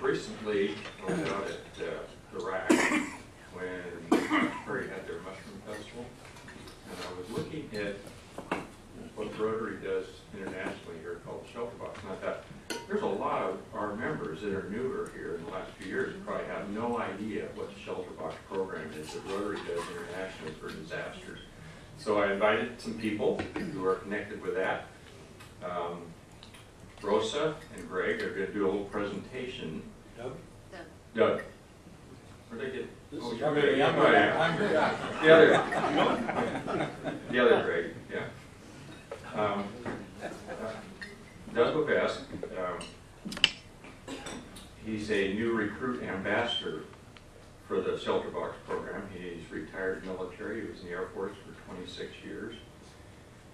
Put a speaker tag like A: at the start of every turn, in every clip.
A: Recently, I was out at the rack when Prairie had their mushroom festival, and I was looking at what Rotary does internationally here called Shelter Box. And I thought, there's a lot of our members that are newer here in the last few years who probably have no idea what the Shelter Box program is that Rotary does internationally for disasters. So I invited some people who are connected with that. Rosa and Greg are going to do a little presentation. Doug. Where'd they get? Oh, you're Greg. I'm the other Greg, yeah. Doug Levesque, he's a new recruit ambassador for the Shelter Box program. He's retired military. He was in the Air Force for 26 years.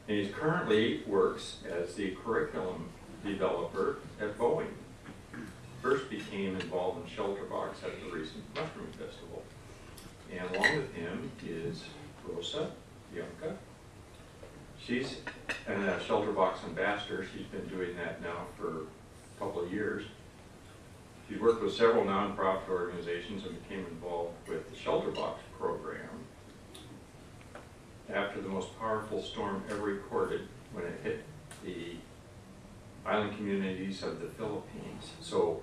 A: And he currently works as the curriculum developer at Boeing. First became involved in Shelter Box at the recent Mushroom Festival. And along with him is Rosa Bianca. She's a Shelter Box ambassador. She's been doing that now for a couple of years. She's worked with several nonprofit organizations and became involved with the Shelter Box program after the most powerful storm ever recorded when it hit the island communities of the Philippines. So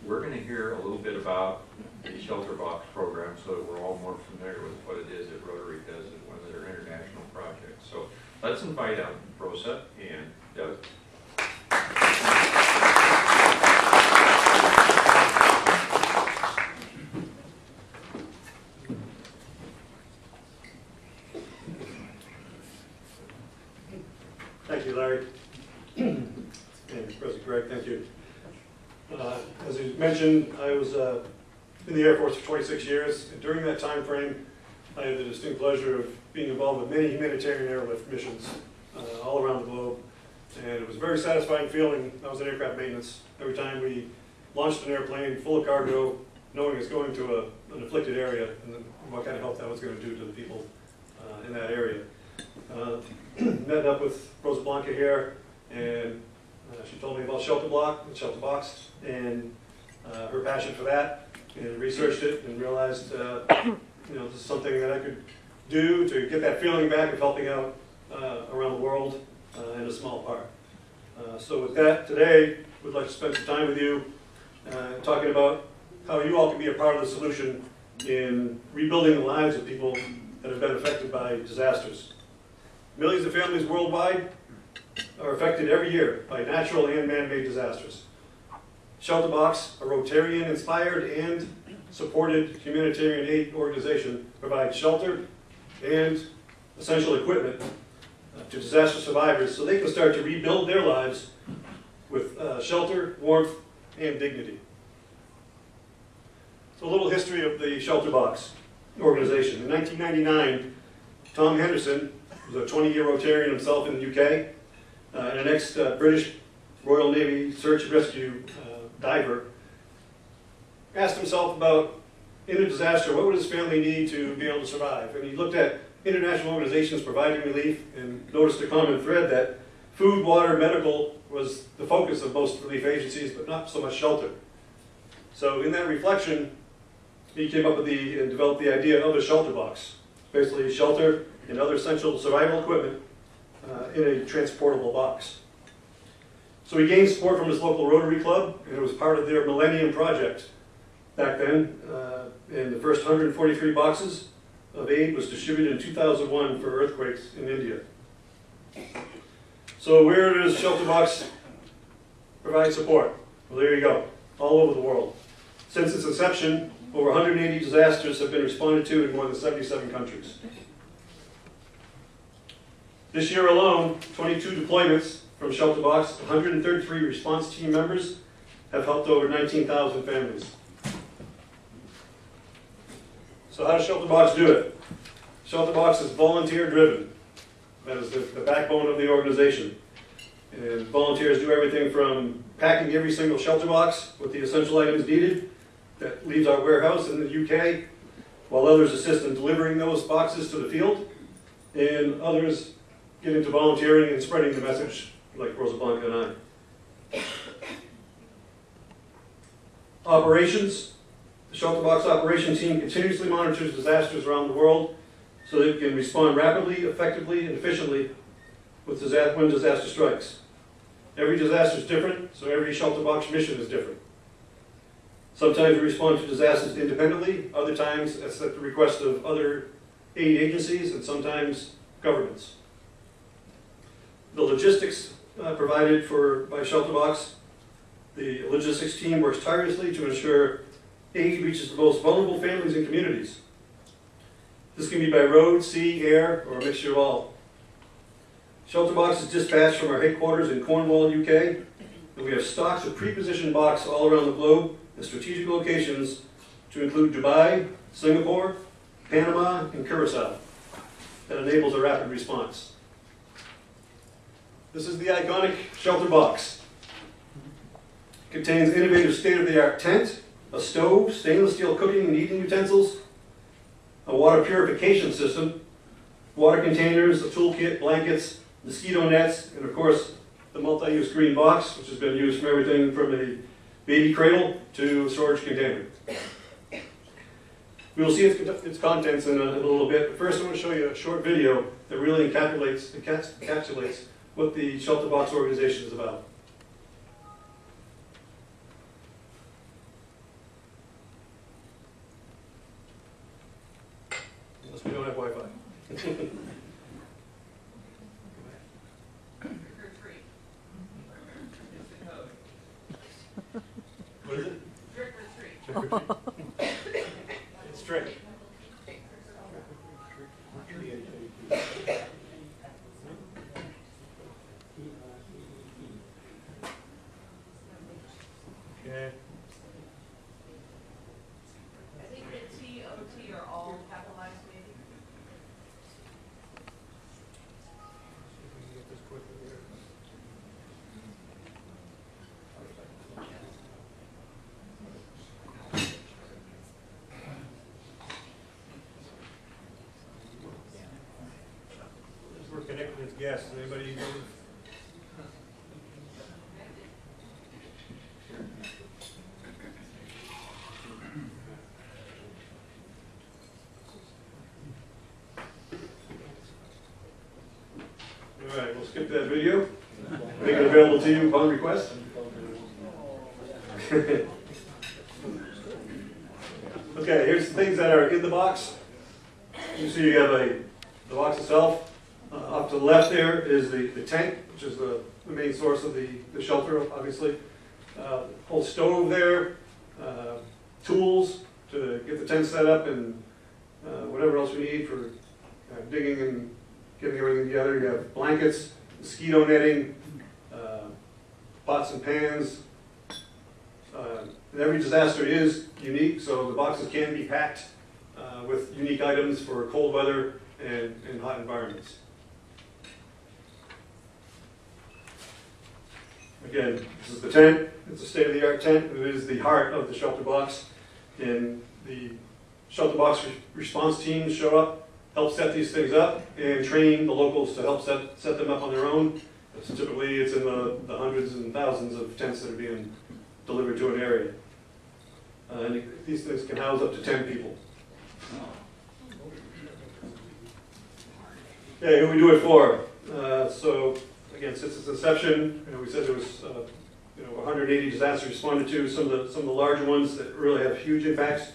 A: we're going to hear a little bit about the Shelter Box program so that we're all more familiar with what it is that Rotary does as one of their international projects. So let's invite out Rosa and Doug.
B: Thank you, Larry. And President Greg, thank you. As you mentioned, I was in the Air Force for 26 years. And during that time frame, I had the distinct pleasure of being involved with many humanitarian airlift missions all around the globe. And it was a very satisfying feeling. I was in aircraft maintenance. Every time we launched an airplane full of cargo, knowing it's going to an afflicted area and then what kind of help that was going to do to the people in that area. Met up with Rosa Blanca here, and she told me about Shelter Box, and her passion for that, and researched it and realized, this is something that I could do to get that feeling back of helping out around the world in a small part. So with that, today, we'd like to spend some time with you talking about how you all can be a part of the solution in rebuilding the lives of people that have been affected by disasters. Millions of families worldwide are affected every year by natural and man-made disasters. Shelter Box, a Rotarian-inspired and supported humanitarian aid organization, provides shelter and essential equipment to disaster survivors so they can start to rebuild their lives with shelter, warmth, and dignity. So a little history of the Shelter Box organization. In 1999, Tom Henderson was a 20-year Rotarian himself in the UK, and an ex-British Royal Navy search and rescue diver, asked himself about, in a disaster, what would his family need to be able to survive? And he looked at international organizations providing relief and noticed a common thread that food, water, medical was the focus of most relief agencies, but not so much shelter. So in that reflection, he came up with and developed the idea of a Shelter Box. Basically shelter and other essential survival equipment in a transportable box. So he gained support from his local Rotary Club, and it was part of their Millennium Project back then. And the first 143 boxes of aid was distributed in 2001 for earthquakes in India. So where does Shelter Box provide support? Well, there you go, all over the world. Since its inception, over 180 disasters have been responded to in more than 77 countries. This year alone, 22 deployments from Shelter Box, 133 response team members have helped over 19,000 families. So how does Shelter Box do it? Shelter Box is volunteer driven. That is the backbone of the organization. And volunteers do everything from packing every single Shelter Box with the essential items needed that leaves our warehouse in the UK, while others assist in delivering those boxes to the field, and others get into volunteering and spreading the message, like Rosa Blanca and I. Operations. The shelter box operation team continuously monitors disasters around the world so that it can respond rapidly, effectively, and efficiently when disaster strikes. Every disaster is different, so every shelter box mission is different. Sometimes we respond to disasters independently, other times it's at the request of other aid agencies, and sometimes governments. The logistics provided by shelter box. The logistics team works tirelessly to ensure aid reaches the most vulnerable families and communities. This can be by road, sea, air, or a mixture of all. Shelter box is dispatched from our headquarters in Cornwall, UK, and we have stocks of pre-positioned box all around the globe in strategic locations to include Dubai, Singapore, Panama, and Curacao. That enables a rapid response. This is the iconic shelter box. It contains innovative state-of-the-art tent, a stove, stainless steel cooking and eating utensils, a water purification system, water containers, a toolkit, blankets, mosquito nets, and of course the multi-use green box, which has been used for everything from a baby cradle to a storage container. We will see its contents in a little bit, but first I want to show you a short video that really encapsulates what the shelter box organization is about. Unless we don't have Wi-Fi. What is it? Trick or treat. It's trick. Okay.
C: I think the T, O, T are all capitalized, maybe.
B: See if we can get this quickly here. We're connected as guests. Anybody know? All right, we'll skip that video. Make it available to you upon request. Okay, here's the things that are in the box. You see you have the box itself. Up to the left there is the tent, which is the main source of the shelter, obviously. Whole stove there, tools to get the tent set up, and whatever else we need for digging and getting everything together. You have blankets, mosquito netting, pots and pans. And every disaster is unique, so the boxes can be packed with unique items for cold weather and hot environments. Again, this is the tent. It's a state-of-the-art tent. It is the heart of the shelter box. And the shelter box response teams show up, help set these things up, and train the locals to help set them up on their own. So typically, it's in the hundreds and thousands of tents that are being delivered to an area. And these things can house up to 10 people. Okay, who we do it for? So again, since its inception, we said there was 180 disasters responded to. Some of the larger ones that really have huge impacts.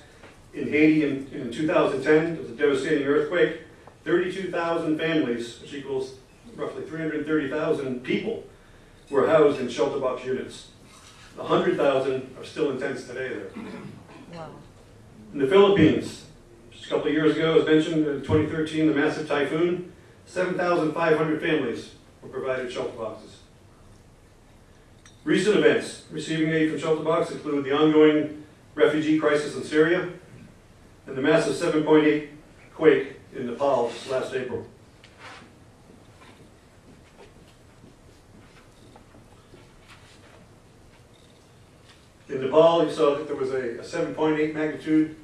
B: In Haiti in 2010, there was a devastating earthquake. 32,000 families, which equals roughly 330,000 people, were housed in shelter box units. 100,000 are still in tents today there.
C: Wow.
B: In the Philippines, just a couple of years ago, as mentioned, in 2013, the massive typhoon, 7,500 families were provided shelter boxes. Recent events receiving aid from shelter box include the ongoing refugee crisis in Syria and the massive 7.8 quake in Nepal last April. In Nepal, you saw that there was a 7.8 magnitude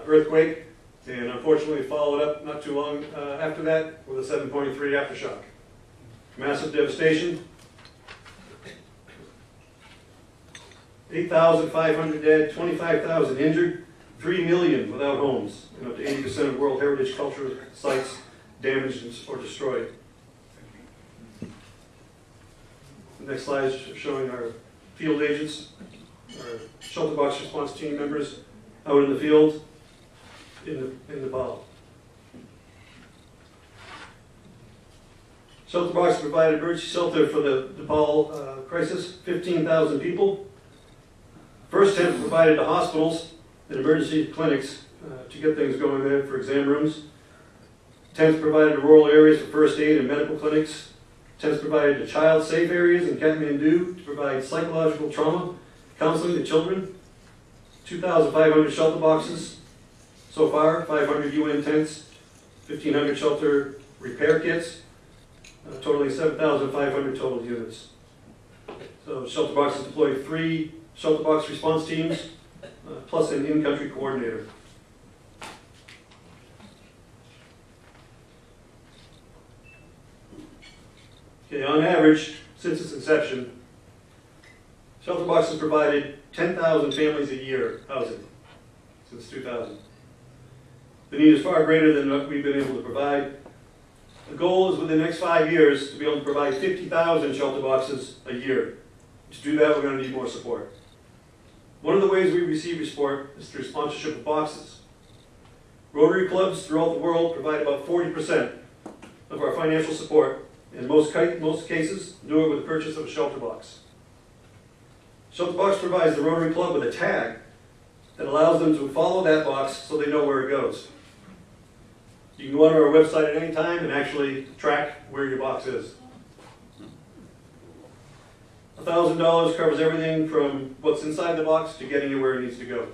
B: earthquake, and unfortunately followed up not too long after that with a 7.3 aftershock. Massive devastation. 8,500 dead, 25,000 injured, 3 million without homes, and up to 80% of World Heritage cultural sites damaged or destroyed. The next slide is showing our field agents, our shelter box response team members out in the field in Nepal. Shelter box provided emergency shelter for the Nepal crisis, 15,000 people. First tent provided to hospitals and emergency clinics to get things going there for exam rooms. Tents provided to rural areas for first aid and medical clinics. Tents provided to child safe areas in Kathmandu to provide psychological trauma counseling to children. 2,500 shelter boxes so far, 500 UN tents, 1,500 shelter repair kits, totaling 7,500 total units. So shelter boxes deployed 3 shelter box response teams, plus an in-country coordinator. Okay, on average, since its inception, shelter boxes provided 10,000 families a year housing since 2000. The need is far greater than what we've been able to provide. The goal is within the next 5 years to be able to provide 50,000 shelter boxes a year. To do that, we're going to need more support. One of the ways we receive support is through sponsorship of boxes. Rotary clubs throughout the world provide about 40% of our financial support. In most cases, do it with the purchase of a shelter box. Shelter box provides the Rotary Club with a tag that allows them to follow that box so they know where it goes. You can go onto our website at any time and actually track where your box is. $1,000 covers everything from what's inside the box to getting it where it needs to go.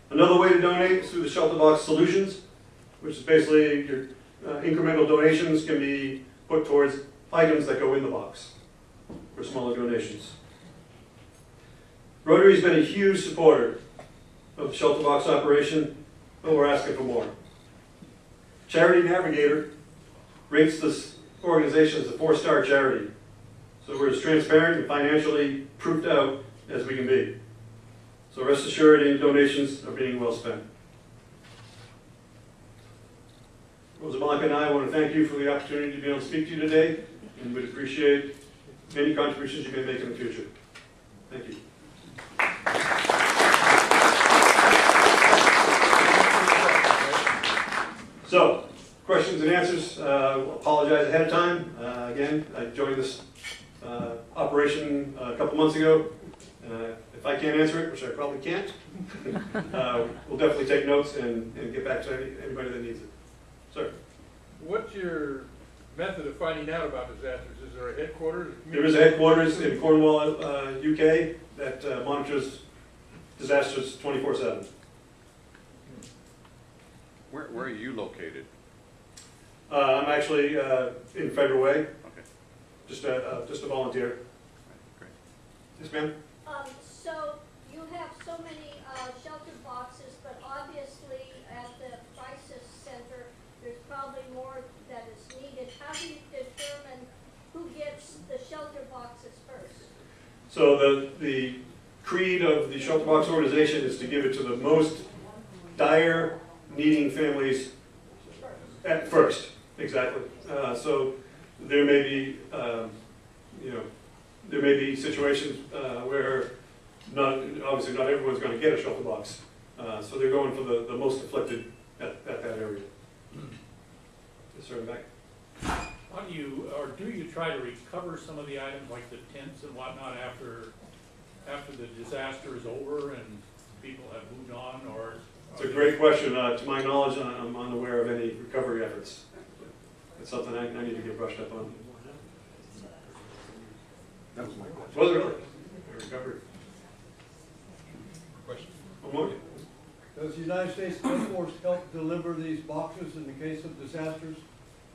B: Another way to donate is through the Shelter Box Solutions, which is basically your incremental donations can be put towards items that go in the box for smaller donations. Rotary has been a huge supporter of the shelter box operation, but we're asking for more. Charity Navigator rates this organization as a 4-star charity, so we're as transparent and financially proofed out as we can be. So rest assured, any donations are being well spent. Rosa Blanca and I want to thank you for the opportunity to be able to speak to you today, and we'd appreciate any contributions you may make in the future. Thank you. So, questions and answers. Apologize ahead of time. Again, I joined this operation a couple months ago. If I can't answer it, which I probably can't, we'll definitely take notes and get back to anybody that needs it. Sir?
D: What's your method of finding out about disasters? Is there a headquarters?
B: There is a headquarters in Cornwall, UK, that monitors disasters 24/7.
E: Where are you located?
B: I'm actually in Federal Way.
E: Okay.
B: Just a volunteer.
E: Great.
B: Yes, ma'am?
F: So you have so many shelter boxes, but obviously at the crisis center, there's probably more that is needed. How do you determine who gets the shelter boxes first?
B: So the creed of the shelter box organization is to give it to the most dire, needing families at first. Exactly. So there may be, there may be situations where obviously not everyone's going to get a shelter box. So they're going for the most afflicted at that area. Yes, sir, in the back.
D: How do you, or do you try to recover some of the items like the tents and whatnot after the disaster is over and people have moved on, or?
B: It's a great question. To my knowledge, I'm unaware of any recovery efforts. It's something I need to get brushed up on.
E: That was my question.
B: Was it really? Recovery.
E: Question.
B: One more?
G: Does the United States Air Force help deliver these boxes in the case of disasters?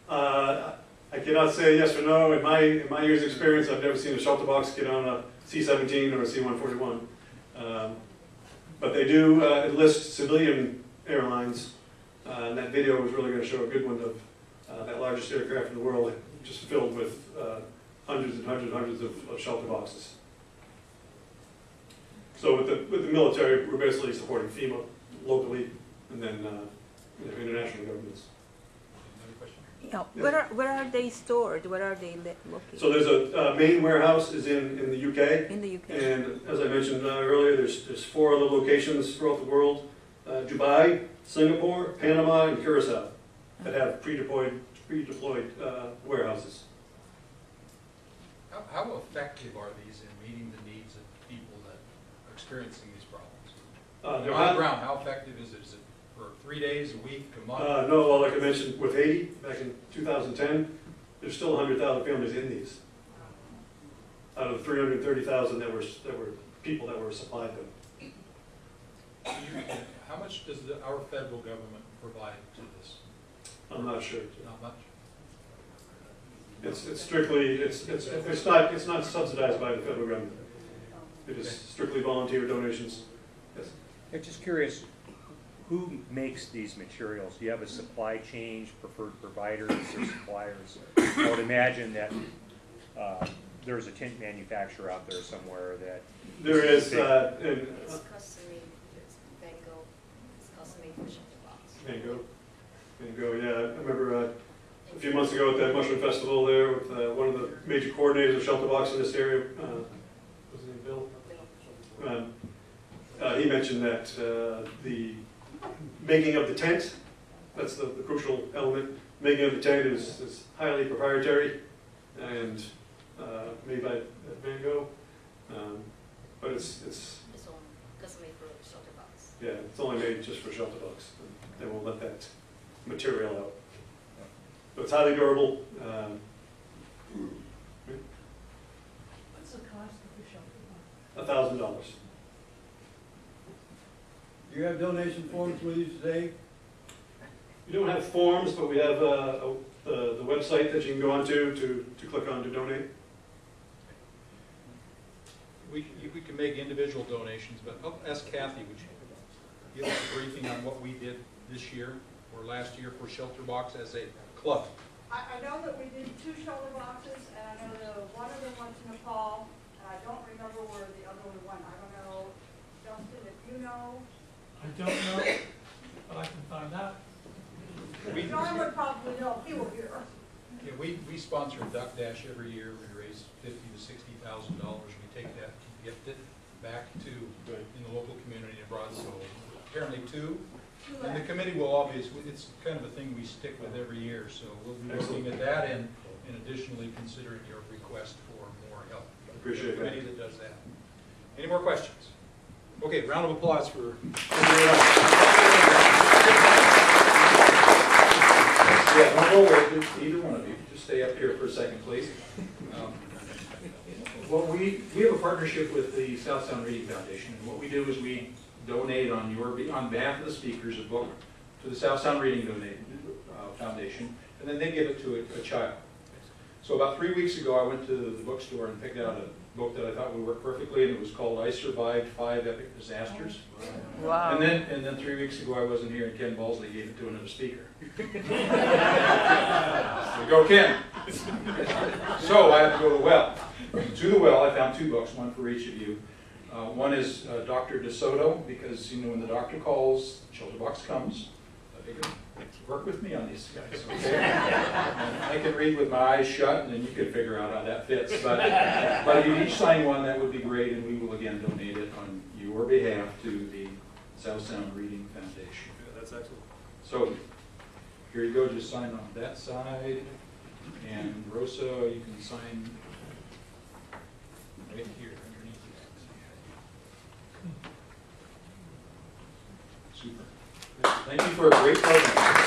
B: I cannot say yes or no. In my years' experience, I've never seen a shelter box get on a C-17 or a C-141. But they do enlist civilian airlines, and that video was really going to show a good one of that largest aircraft in the world, just filled with hundreds and hundreds of shelter boxes. So with the military, we're basically supporting FEMA locally, and then international governments.
H: Another question?
I: Yeah. Where are they stored? Where are they located?
B: So there's a main warehouse is in the UK,
I: In the UK.
B: and as I mentioned earlier, there's 4 other locations throughout the world: Dubai, Singapore, Panama, and Curacao that have pre-deployed warehouses.
H: How effective are these in meeting the needs of people that are experiencing these problems?
B: They're
H: On the
B: not-
H: ground, how effective is it? Is it for 3 days, a week, a month?
B: No, well, like I mentioned, with Haiti back in 2010, there's still 100,000 families in these out of the 330,000 that were people that were supplied them.
H: How much does our federal government provide to this?
B: I'm not sure.
H: Not much.
B: It's strictly it's not subsidized by the federal government. It is strictly volunteer donations. Yes.
J: I'm just curious, who makes these materials? Do you have a supply chain, preferred providers or suppliers? I would imagine that there's a tent manufacturer out there somewhere that...
B: There is,
K: It's custom-made, it's Van Gogh, it's custom-made for shelter box.
B: Van Gogh, yeah. I remember a few months ago at that mushroom festival there with one of the major coordinators of Shelter Box in this area, what's his name, Bill? He mentioned that the making of the tent, that's the crucial element, making of the tent is highly proprietary and made by Van Gogh. But it's
K: all custom-made for shelter box.
B: yeah, it's only made just for Shelter Box. They won't let that material out. But it's highly durable.
C: What's the cost of the shelter box?
B: $1,000.
G: Do you have donation forms with you today?
B: We don't have forms, but we have the website that you can go onto to click on to donate.
H: We can make individual donations, but I'll ask Kathy, would you give us a briefing on what we did this year or last year for Shelter Box as a club?
C: I know that we did 2 shelter boxes, and I know that one of them went to Nepal, and I don't remember where the other one went. I don't know, Justin, if you know.
L: I don't know, but I can find out.
C: John would probably know, he will hear.
H: Yeah, we sponsor Duck Dash every year. We raise $50,000 to $60,000. We take that, gift it back to in the local community abroad. So apparently 2. And the committee will obviously, it's kind of a thing we stick with every year. So we'll be looking at that and additionally considering your request for more help.
B: Appreciate
H: the committee
B: that.
H: that does that. Any more questions? Okay, round of applause for. Yeah, don't go away, either one of you. Just stay up here for a second, please. Well, we have a partnership with the South Sound Reading Foundation, and what we do is we donate on behalf of the speakers a book to the South Sound Reading Foundation, and then they give it to a child. So about 3 weeks ago, I went to the bookstore and picked out a book that I thought would work perfectly, and it was called "I Survived 5 Epic Disasters."
I: Wow.
H: And then 3 weeks ago, I wasn't here, and Ken Balsley gave it to another speaker. So go, Ken. So I had to go to the well. To the well, I found 2 books, one for each of you. One is Dr. DeSoto, because when the doctor calls, the shelter box comes. I figured, work with me on these guys, okay? And I can read with my eyes shut, and then you can figure out how that fits. But if you each sign one, that would be great, and we will again donate it on your behalf to the South Sound Reading Foundation.
B: Yeah, that's excellent.
H: So here you go, just sign on that side, and Rosa, you can sign right here underneath you. Super. Thank you for a great program.